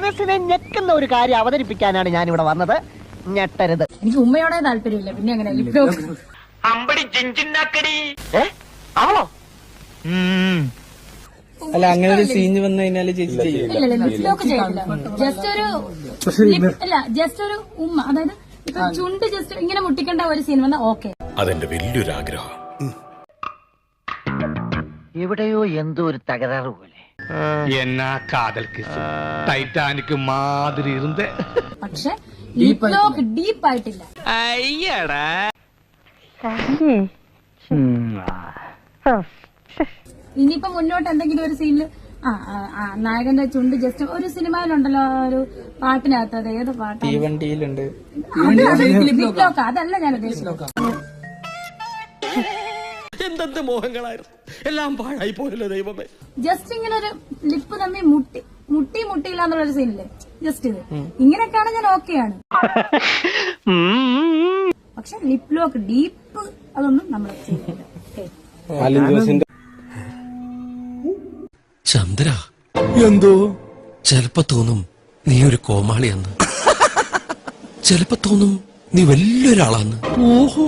മനസ്സിനെ ഞെക്കുന്ന ഒരു കാര്യം അവതരിപ്പിക്കാനാണ് ഞാൻ ഇവിടെ വന്നത്. ഞെട്ടരുത്. എനിക്ക് ഉമ്മയോടെ താല്പര്യമില്ല. പിന്നെ എങ്ങനെ അല്ല, അങ്ങനെ ഒരു സീൻ വന്നു കഴിഞ്ഞാല് ചേച്ചി ചെയ്യും? ലിപ്ലോക്ക് ചെയ്യില്ല. ജസ്റ്റ് ഒരു ഉമ്മ, അതായത് ഇപ്പൊ ചുണ്ട് ജസ്റ്റ് ഇങ്ങനെ മുട്ടിക്കേണ്ട ഒരു സീൻ വന്നാൽ ഓക്കെ. അതെന്റെ വലിയൊരു ആഗ്രഹം. എവിടെയോ എന്തോ ഒരു തകരാറ് പോലെ. എന്നാ കാതൽ കിസ് ടൈറ്റാനിക് മാതിരി ഇരുന്ന്. പക്ഷെ ലിപ്ലോക്ക് ഡീപ്പ് ആയിട്ടില്ല. അയ്യടാ. ഇനിയിപ്പോ മുന്നോട്ട് എന്തെങ്കിലും ഒരു സീനില് നായകന്റെ ചുണ്ട് ജസ്റ്റ് ഒരു സിനിമയിലുണ്ടല്ലോ ഒരു പാട്ടിനകത്ത്, അത് ഏത് പാട്ടാണ്? തീവണ്ടിയിലുണ്ട്. ലിപ്ലോക്ക് അതല്ല ഞാൻ ഉദ്ദേശിച്ചത്. എന്തെന്ത് മോഹങ്ങളായിരുന്നു, എല്ലാം പാഴായി പോയല്ലോ ദൈവമേ. ജസ്റ്റ് ഇങ്ങനെ ഒരു ലിപ്പ് തമ്മിൽ മുട്ടിയില്ല എന്നുള്ളൊരു സീനില്ലേ, ജസ്റ്റ് ഇത് ഇങ്ങനെയൊക്കെയാണ് ഞാൻ ഓക്കെയാണ്. പക്ഷെ ലിപ് ലോക്ക് ഡീപ്പ് അതൊന്നും നമ്മൾ ചെയ്യില്ല. ചന്ദ്ര, എന്തോ ചെലപ്പോ തോന്നും നീ ഒരു കോമാളിയാന്ന്, ചെലപ്പോ തോന്നും നീ വലിയൊരാളാന്ന്. ഓഹോ.